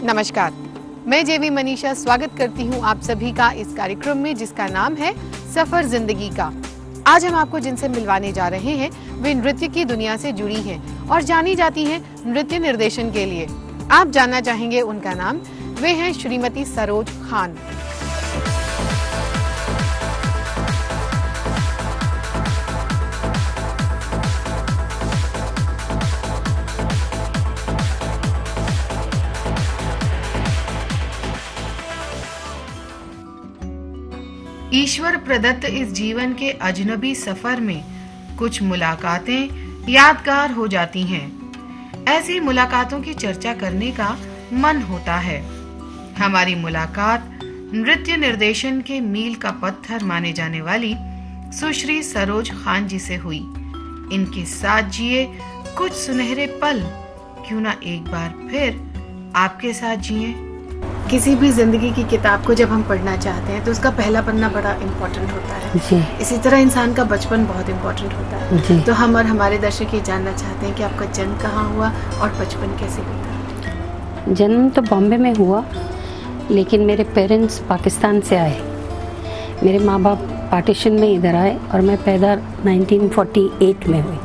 नमस्कार, मैं जेवी मनीषा स्वागत करती हूँ आप सभी का इस कार्यक्रम में जिसका नाम है सफर जिंदगी का। आज हम आपको जिनसे मिलवाने जा रहे हैं वे नृत्य की दुनिया से जुड़ी हैं और जानी जाती हैं नृत्य निर्देशन के लिए। आप जानना चाहेंगे उनका नाम। वे हैं श्रीमती सरोज खान। ईश्वर प्रदत्त इस जीवन के अजनबी सफर में कुछ मुलाकातें यादगार हो जाती हैं। ऐसी मुलाकातों की चर्चा करने का मन होता है। हमारी मुलाकात नृत्य निर्देशन के मील का पत्थर माने जाने वाली सुश्री सरोज खान जी से हुई। इनके साथ जिए कुछ सुनहरे पल क्यों ना एक बार फिर आपके साथ जिए। किसी भी जिंदगी की किताब को जब हम पढ़ना चाहते हैं तो उसका पहला पन्ना बड़ा इम्पोर्टेंट होता है जी। इसी तरह इंसान का बचपन बहुत इम्पोर्टेंट होता है जी। तो हम और हमारे दर्शक ये जानना चाहते हैं कि आपका जन्म कहाँ हुआ और बचपन कैसे बीता। जन्म तो बॉम्बे में हुआ, लेकिन मेरे पेरेंट्स पाकिस्तान से आए। मेरे माँ बाप पार्टीशन में इधर आए और मैं पैदा 1948 में हुई।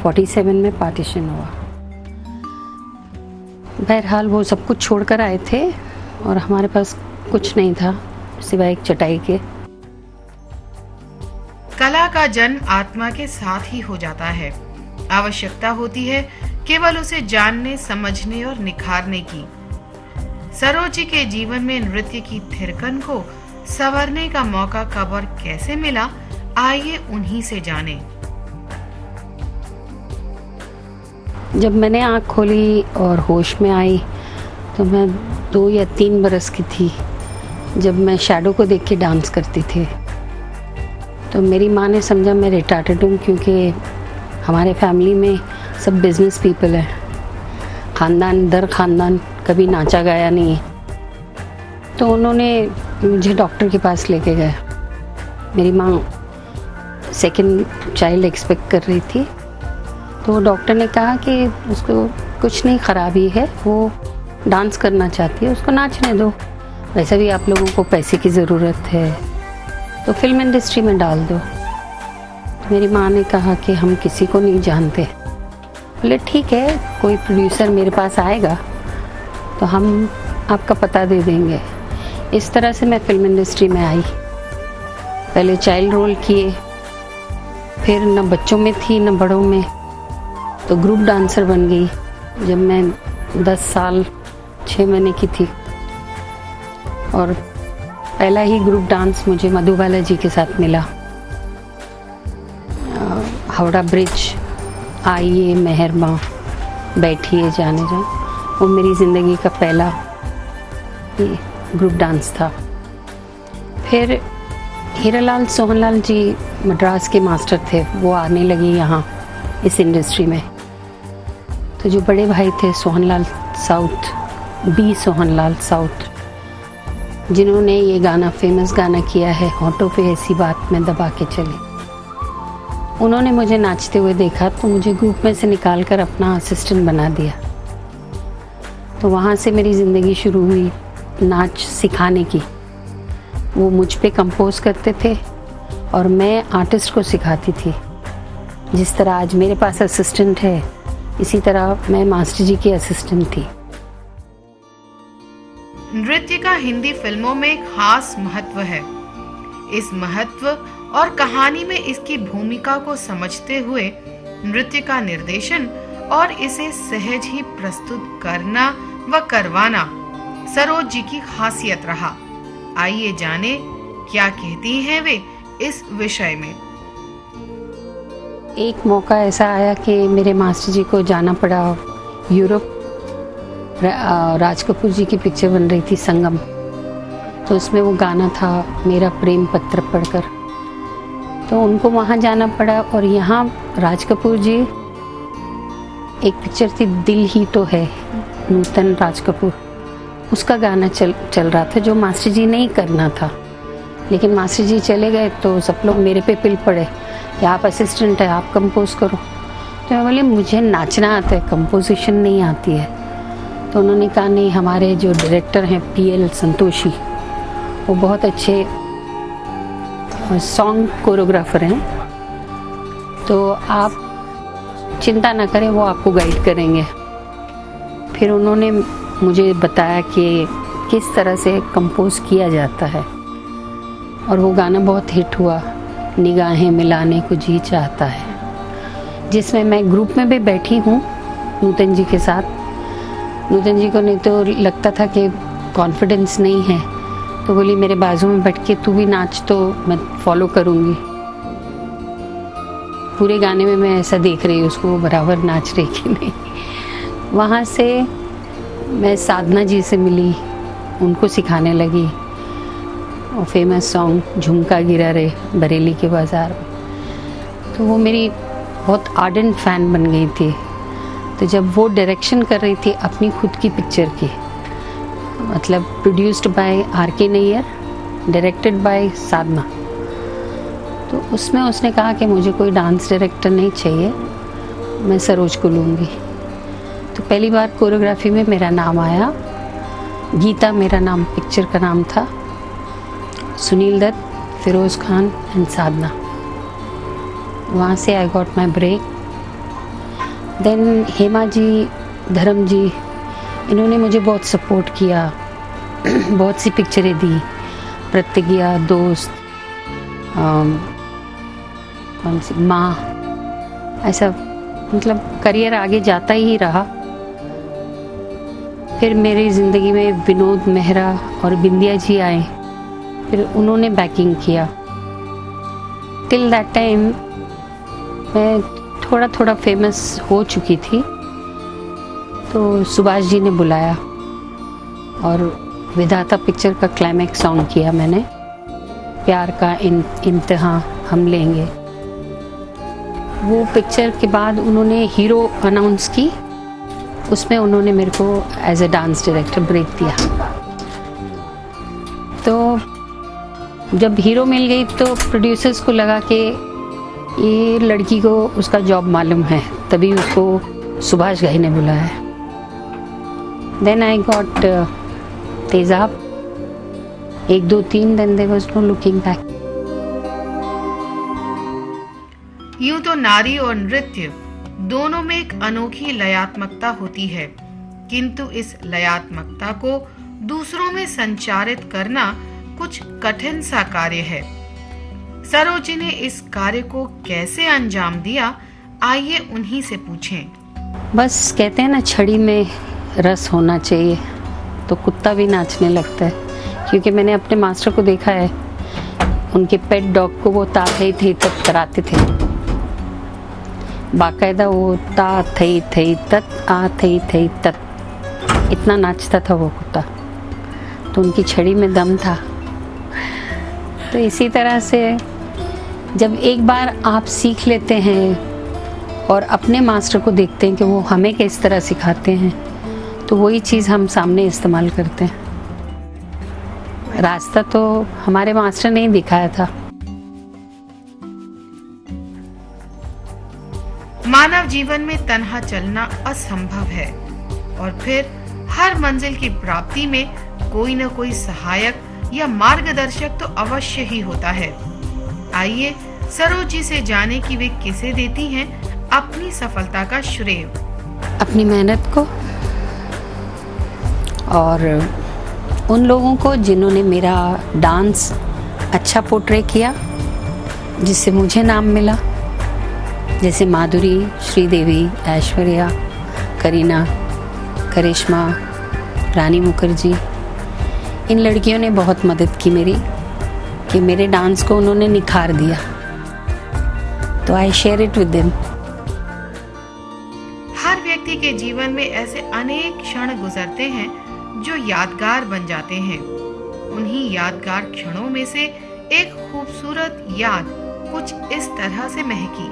47 में पार्टीशन हुआ। बहरहाल वो सब कुछ छोड़कर आए थे और हमारे पास कुछ नहीं था सिवाय एक चटाई के। कला का जन्म आत्मा के साथ ही हो जाता है। आवश्यकता होती है केवल उसे जानने, समझने और निखारने की। सरोज जी के जीवन में नृत्य की थिरकन को संवरने का मौका कब और कैसे मिला, आइए उन्हीं से जाने। जब मैंने आँख खोली और होश में आई तो मैं 2 या 3 बरस की थी, जब मैं शैडो को देख के डांस करती थी। तो मेरी माँ ने समझा मैं रिटार्टेड हूँ, क्योंकि हमारे फैमिली में सब बिजनेस पीपल हैं। ख़ानदान दर ख़ानदान कभी नाचा गाया नहीं है। तो उन्होंने मुझे डॉक्टर के पास लेके गए। मेरी माँ सेकंड चाइल्ड एक्सपेक्ट कर रही थी, तो डॉक्टर ने कहा कि उसको कुछ नहीं, खराबी है, वो डांस करना चाहती है, उसको नाचने दो। वैसे भी आप लोगों को पैसे की ज़रूरत है तो फिल्म इंडस्ट्री में डाल दो। तो मेरी माँ ने कहा कि हम किसी को नहीं जानते। बोले ठीक है, कोई प्रोड्यूसर मेरे पास आएगा तो हम आपका पता दे देंगे। इस तरह से मैं फिल्म इंडस्ट्री में आई। पहले चाइल्ड रोल किए, फिर न बच्चों में थी न बड़ों में, तो ग्रुप डांसर बन गई जब मैं 10 साल 6 महीने की थी। और पहला ही ग्रुप डांस मुझे मधुबाला जी के साथ मिला। हावड़ा ब्रिज, आइए मेहरमा, बैठिए जाने जा, वो मेरी ज़िंदगी का पहला ग्रुप डांस था। फिर हीरालाल सोहनलाल जी मद्रास के मास्टर थे, वो आने लगे यहाँ इस इंडस्ट्री में। तो जो बड़े भाई थे सोहनलाल साउथ, बी सोहनलाल साउथ, जिन्होंने ये गाना फेमस गाना किया है, होठों पे ऐसी बात मैं दबा के चली, उन्होंने मुझे नाचते हुए देखा तो मुझे ग्रुप में से निकाल कर अपना असिस्टेंट बना दिया। तो वहाँ से मेरी ज़िंदगी शुरू हुई नाच सिखाने की। वो मुझ पे कंपोज करते थे और मैं आर्टिस्ट को सिखाती थी। जिस तरह आज मेरे पास असिस्टेंट है, इसी तरह मैं मास्टर जी की असिस्टेंट थी। नृत्य का हिंदी फिल्मों में खास महत्व है। इस महत्व और कहानी में इसकी भूमिका को समझते हुए नृत्य का निर्देशन और इसे सहज ही प्रस्तुत करना व करवाना सरोज जी की खासियत रहा। आइए जाने क्या कहती हैं वे इस विषय में। एक मौका ऐसा आया कि मेरे मास्टर जी को जाना पड़ा यूरोप। राज कपूर जी की पिक्चर बन रही थी संगम, तो उसमें वो गाना था मेरा प्रेम पत्र पढ़कर, तो उनको वहाँ जाना पड़ा। और यहाँ राज कपूर जी, एक पिक्चर थी दिल ही तो है, नूतन राज कपूर, उसका गाना चल रहा था जो मास्टर जी नहीं करना था। लेकिन मास्टर जी चले गए तो सब लोग मेरे पे पिल पड़े कि आप असिस्टेंट है, आप कंपोज करो। तो मैं बोली मुझे नाचना आता है, कंपोजिशन नहीं आती है। तो उन्होंने कहा नहीं, हमारे जो डायरेक्टर हैं PL संतोषी, वो बहुत अच्छे सॉन्ग कोरियोग्राफर हैं, तो आप चिंता ना करें, वो आपको गाइड करेंगे। फिर उन्होंने मुझे बताया कि किस तरह से कंपोज किया जाता है, और वो गाना बहुत हिट हुआ, निगाहें मिलाने को जी चाहता है, जिसमें मैं ग्रुप में भी बैठी हूँ नूतन जी के साथ। नूतन जी को नहीं तो लगता था कि कॉन्फिडेंस नहीं है, तो बोली मेरे बाजू में बैठ के तू भी नाच, तो मैं फॉलो करूँगी। पूरे गाने में मैं ऐसा देख रही हूँ उसको, वो बराबर नाच रही कि नहीं। वहाँ से मैं साधना जी से मिली, उनको सिखाने लगी वो फेमस सॉन्ग झुमका गिरा रे बरेली के बाज़ार में। तो वो मेरी बहुत आर्डेंट फ़ैन बन गई थी। तो जब वो डायरेक्शन कर रही थी अपनी खुद की पिक्चर की, मतलब produced by RK Nayyar, directed by Sadhana, तो उसमें उसने कहा कि मुझे कोई डांस डायरेक्टर नहीं चाहिए, मैं सरोज को लूँगी। तो पहली बार कोरियोग्राफी में मेरा नाम आया। गीता मेरा नाम, पिक्चर का नाम था। सुनील दत्त, फिरोज़ खान एंड साधना। वहाँ से I got my break. Then Hema ji, Dharam ji, इन्होंने मुझे बहुत सपोर्ट किया, बहुत सी पिक्चरें दी, प्रतिज्ञा, दोस्त, कौन सी माँ, ऐसा मतलब करियर आगे जाता ही रहा। फिर मेरी ज़िंदगी में विनोद मेहरा और बिंदिया जी आए, फिर उन्होंने बैकिंग किया। टिल दैट टाइम मैं थोड़ा थोड़ा फेमस हो चुकी थी, तो सुभाष जी ने बुलाया और विधाता पिक्चर का क्लाइमैक्स सॉन्ग किया मैंने, प्यार का इम्तिहां हम लेंगे। वो पिक्चर के बाद उन्होंने हीरो अनाउंस की, उसमें उन्होंने मेरे को as a dance director break दिया। तो जब हीरो मिल गई तो प्रोड्यूसर्स को लगा कि ये लड़की को उसका जॉब मालूम है, तभी उसको सुभाष घई ने बुलाया है। देन आई गॉट तेजाब, 1, 2, 3, then there was no looking back. यूं तो नारी और नृत्य दोनों में एक अनोखी लयात्मकता होती है, किंतु इस लयात्मकता को दूसरों में संचारित करना कुछ कठिन सा कार्य है। सरोज ने इस कार्य को कैसे अंजाम दिया, आइए उन्हीं से पूछें। बस कहते हैं ना, छड़ी में रस होना चाहिए तो कुत्ता भी नाचने लगता है। क्योंकि मैंने अपने मास्टर को देखा है, उनके पेट डॉग को वो ता थई थई तत कराते थे, बाकायदा वो ता थई थई तत आ थई थई तत, इतना नाचता था वो कुत्ता। तो उनकी छड़ी में दम था। तो इसी तरह से जब एक बार आप सीख लेते हैं और अपने मास्टर को देखते हैं कि वो हमें किस तरह सिखाते हैं, तो वही चीज़ हम सामने इस्तेमाल करते हैं। रास्ता तो हमारे मास्टर ने ही दिखाया था। मानव जीवन में तन्हा चलना असंभव है, और फिर हर मंजिल की प्राप्ति में कोई न कोई सहायक या मार्गदर्शक तो अवश्य ही होता है। आइए सरोज जी से जाने कि वे किसे देती हैं अपनी सफलता का श्रेय। अपनी मेहनत को, और उन लोगों को जिन्होंने मेरा डांस अच्छा पोर्ट्रे किया, जिससे मुझे नाम मिला, जैसे माधुरी, श्रीदेवी, ऐश्वर्या, करीना, करिश्मा, रानी मुखर्जी। इन लड़कियों ने बहुत मदद की मेरी, कि मेरे डांस को उन्होंने निखार दिया। तो I share it with them. हर व्यक्ति के जीवन में ऐसे अनेक क्षण गुजरते हैं जो यादगार बन जाते हैं। उन्हीं यादगार क्षणों में से एक खूबसूरत याद कुछ इस तरह से महकी।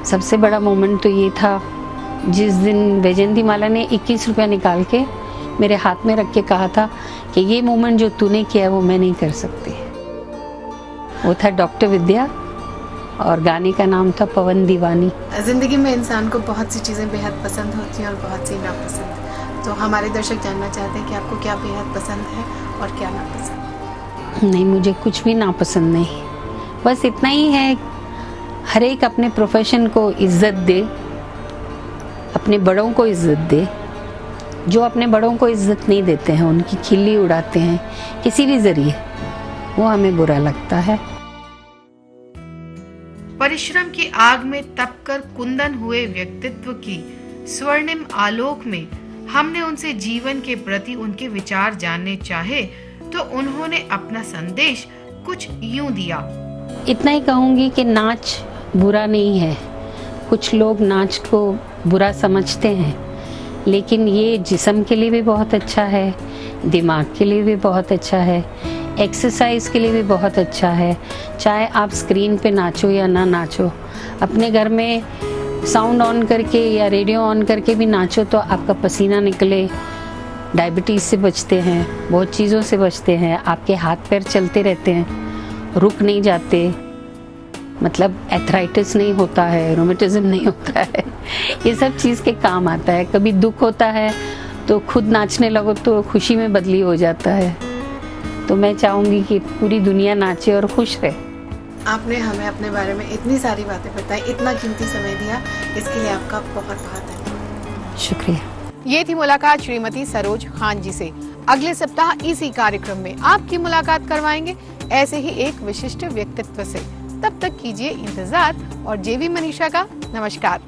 सबसे बड़ा मोमेंट तो ये था जिस दिन वैजयंती माला ने 21 रुपया निकाल के मेरे हाथ में रख के कहा था कि ये मोमेंट जो तूने किया है वो मैं नहीं कर सकती। वो था डॉक्टर विद्या, और गाने का नाम था पवन दीवानी। ज़िंदगी में इंसान को बहुत सी चीज़ें बेहद पसंद होती हैं और बहुत सी नापसंद। तो हमारे दर्शक जानना चाहते हैं कि आपको क्या बेहद पसंद है और क्या नापसंद। नहीं, मुझे कुछ भी नापसंद नहीं, बस इतना ही है, हर एक अपने प्रोफेशन को इज्जत दे, अपने बड़ों को इज्जत दे। जो अपने बड़ों को इज्जत नहीं देते हैं, उनकी खिल्ली उड़ाते हैं किसी भी जरिए, वो हमें बुरा लगता है। परिश्रम की आग में तपकर कुंदन हुए व्यक्तित्व की स्वर्णिम आलोक में हमने उनसे जीवन के प्रति उनके विचार जानने चाहे तो उन्होंने अपना संदेश कुछ यूं दिया। इतना ही कहूँगी कि नाच बुरा नहीं है। कुछ लोग नाच को बुरा समझते हैं, लेकिन ये जिस्म के लिए भी बहुत अच्छा है, दिमाग के लिए भी बहुत अच्छा है, एक्सरसाइज के लिए भी बहुत अच्छा है। चाहे आप स्क्रीन पे नाचो या ना नाचो, अपने घर में साउंड ऑन करके या रेडियो ऑन करके भी नाचो तो आपका पसीना निकले, डायबिटीज़ से बचते हैं, बहुत चीज़ों से बचते हैं, आपके हाथ पैर चलते रहते हैं, रुक नहीं जाते, मतलब एथराइटिस नहीं होता है, रोमेटिज्म नहीं होता है, ये सब चीज़ के काम आता है। कभी दुख होता है तो खुद नाचने लगो तो खुशी में बदली हो जाता है। तो मैं चाहूँगी कि पूरी दुनिया नाचे और खुश रहे। आपने हमें अपने बारे में इतनी सारी बातें बताई, इतना कीमती समय दिया, इसके लिए आपका बहुत बहुत धन्यवाद। शुक्रिया। ये थी मुलाकात श्रीमती सरोज खान जी से। अगले सप्ताह इसी कार्यक्रम में आपकी मुलाकात करवाएंगे ऐसे ही एक विशिष्ट व्यक्तित्व से। तब तक कीजिए इंतजार और जेवी मनीषा का नमस्कार।